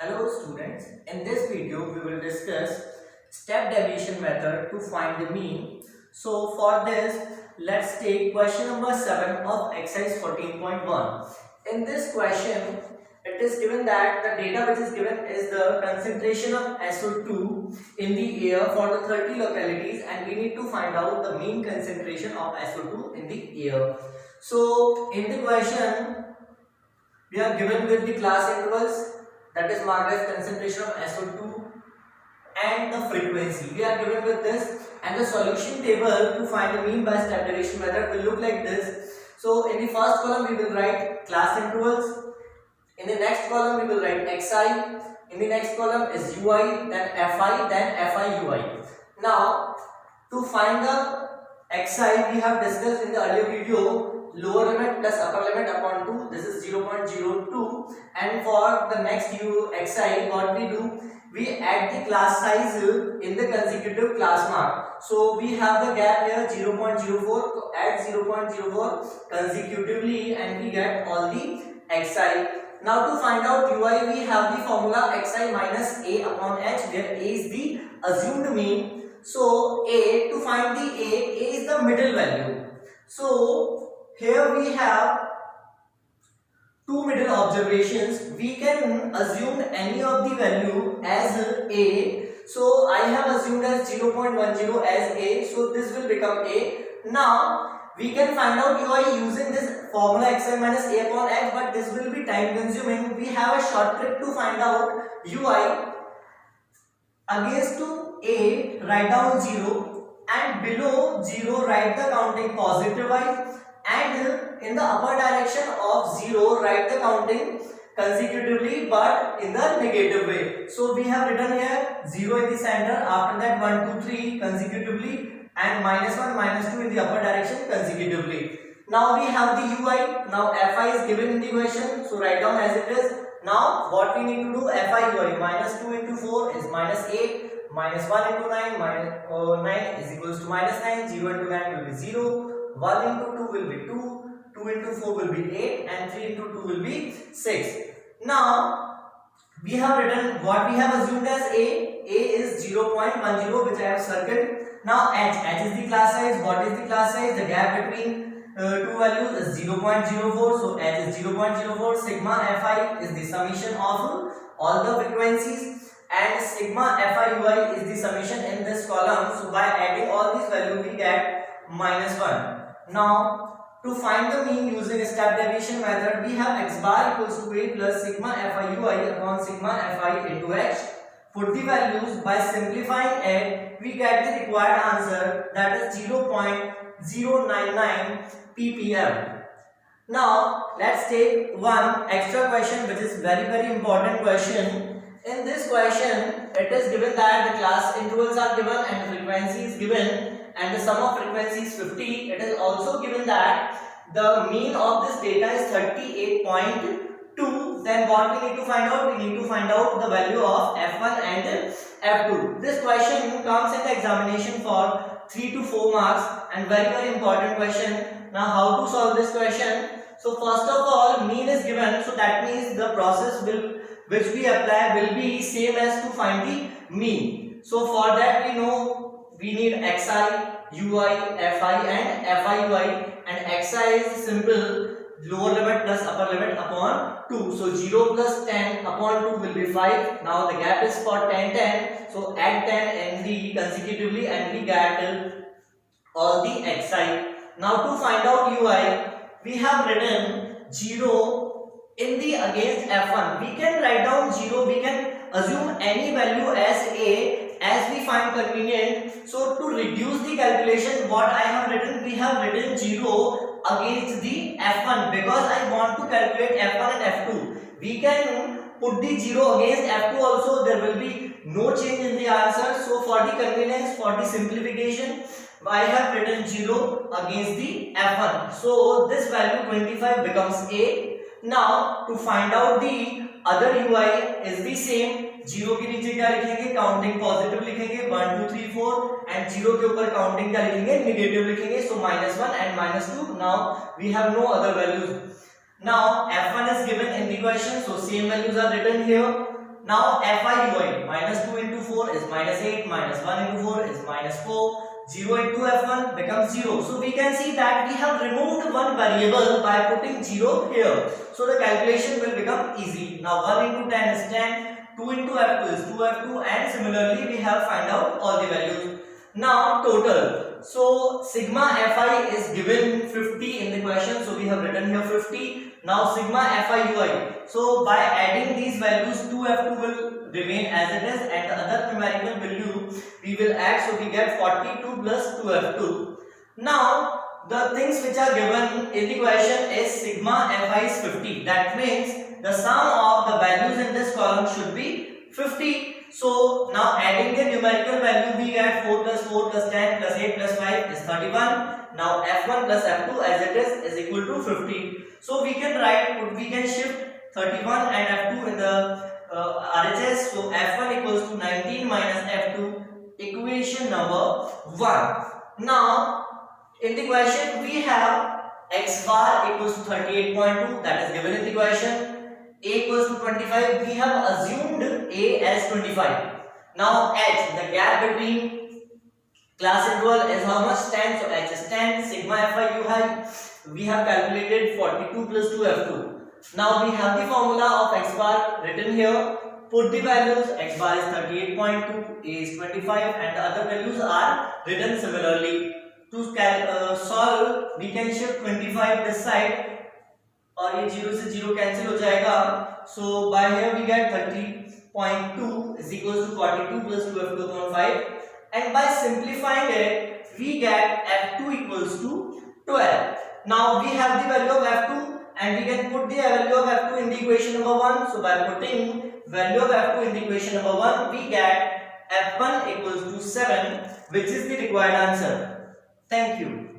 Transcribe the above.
Hello students, in this video we will discuss step deviation method to find the mean. So for this, let's take question number 7 of exercise 14.1. In this question, it is given that the data which is given is the concentration of SO2 in the air for the 30 localities, and we need to find out the mean concentration of SO2 in the air. So in the question, we are given with the class intervals, that is marked as concentration of SO2 and the frequency. We are given with this, and the solution table to find the mean by step deviation method will look like this. So in the first column we will write class intervals, in the next column we will write xi, in the next column is ui, then fi, then fi ui. Now to find the xi, we have discussed in the earlier video, lower limit plus upper limit upon 2, this is 0.02, and for the next xi, what we do, we add the class size in the consecutive class mark. So we have the gap here 0.04, so add 0.04 consecutively and we get all the xi. Now to find out ui, we have the formula xi minus a upon h, where a is the assumed mean. So to find the a is the middle value. So here we have two middle observations. We can assume any of the value as a. So I have assumed as 0.10 as a. So this will become a. Now we can find out ui using this formula xi minus a upon h, but this will be time consuming. We have a short trick to find out ui. Against to a, write down 0, and below 0 write the counting positive wise, and in the upper direction of 0 write the counting consecutively but in the negative way. So we have written here 0 in the center, after that 1 2 3 consecutively, and minus 1 minus 2 in the upper direction consecutively. Now we have the ui. Now fi is given in the question, so write down as it is. Now what we need to do, fi ui, minus 2 into 4 is minus 8, minus 1 into 9, minus 9 is equals to minus 9, 0 into 9 will be 0, 1 into 2 will be 2, 2 into 4 will be 8, and 3 into 2 will be 6. Now we have written what we have assumed as a is 0.10, which I have circled. Now h is the class size. What is the class size? The gap between two values is 0.04, so h is 0.04. Sigma fi is the summation of all the frequencies, and sigma fi ui is the summation in this column. So by adding all these values we get minus 1. Now to find the mean using step deviation method, we have x bar equals to a plus sigma fi ui upon sigma fi into h. Put the values. By simplifying it, we get the required answer, that is 0.099 ppm. Now let's take one extra question, which is very important question. In this question, it is given that the class intervals are given and the frequency is given, and the sum of frequency is 50. It is also given that the mean of this data is 38.2. Then what we need to find out? We need to find out the value of f1 and f2. This question comes in the examination for 3 to 4 marks, and very important question. Now how to solve this question? So first of all, mean is given, so that means the process which we apply will be same as to find the mean. So for that we know we need xi, ui, fi and fi ui, and xi is simple, lower limit plus upper limit upon 2. So 0 plus 10 upon 2 will be 5. Now the gap is for 10. So add 10 and the consecutively and we get all the xi. Now to find out ui, we have written 0 in the against f1. We can write down 0, we can assume any value as a as we find convenient. So to reduce the calculation, what I have written, we have written 0 against the f1 because I want to calculate f1 and f2. We can put the 0 against f2 also, there will be no change in the answer. So for the convenience, for the simplification, I have written 0 against the f1. So this value 25 becomes a. Now to find out the other ui is the same. 0 के नीचे क्या लिखेंगे? Counting positive लिखेंगे 1 2 3 4, and 0 के ऊपर counting क्या लिखेंगे? Negative लिखेंगे. सो -1 and -2. Now we have no other values. Now f1 is given in the question, so same values are written here. Now Fi ui, minus 2 into 4 is minus 8, minus 1 into 4 is minus 4, 0 into F1 becomes 0. So we can see that we have removed one variable by putting 0 here. So the calculation will become easy. Now 1 into 10 is 10, 2 into F2 is 2F2, and similarly we have find out all the values. Now total. So sigma Fi is given 50 in the question, so we have written here 50. Now sigma Fi ui. So by adding these values, 2F2 will remain as it is, and the other numerical value we will add, so we get 42 plus 2F2. Now the things which are given in the question is sigma Fi is 50. That means the sum of the values in this column should be 50. So now adding the numerical value, we get 4 plus 4 plus 10 plus 8 plus 5 is 31. Now F1 plus F2 as it is equal to 50. So we can write, we can shift 31 and F2 in the RHS. So F1 equals to 19 minus F2, equation number 1. Now in the question we have x bar equals to 38.2, that is given in the question. A equals to 25, we have assumed A as 25. Now h, the gap between class interval is how much? 10. So h is 10. Sigma Fi ui, we have calculated 42 plus 2F2. Now we have the formula of x bar written here. Put the values. X bar is 38.2, A is 25, and the other values are written similarly. To solve, we can shift 25 this side, और ये 0 से 0 cancel हो जाएगा. So by here we get 30.2 is equals to 42 plus 2F2 upon 5, and by simplifying it we get F2 equals to 12. Now we have the value of F2 and we can put the value of F2 in the equation number 1. So by putting value of F2 in the equation number 1, we get F1 equals to 7, which is the required answer. Thank you.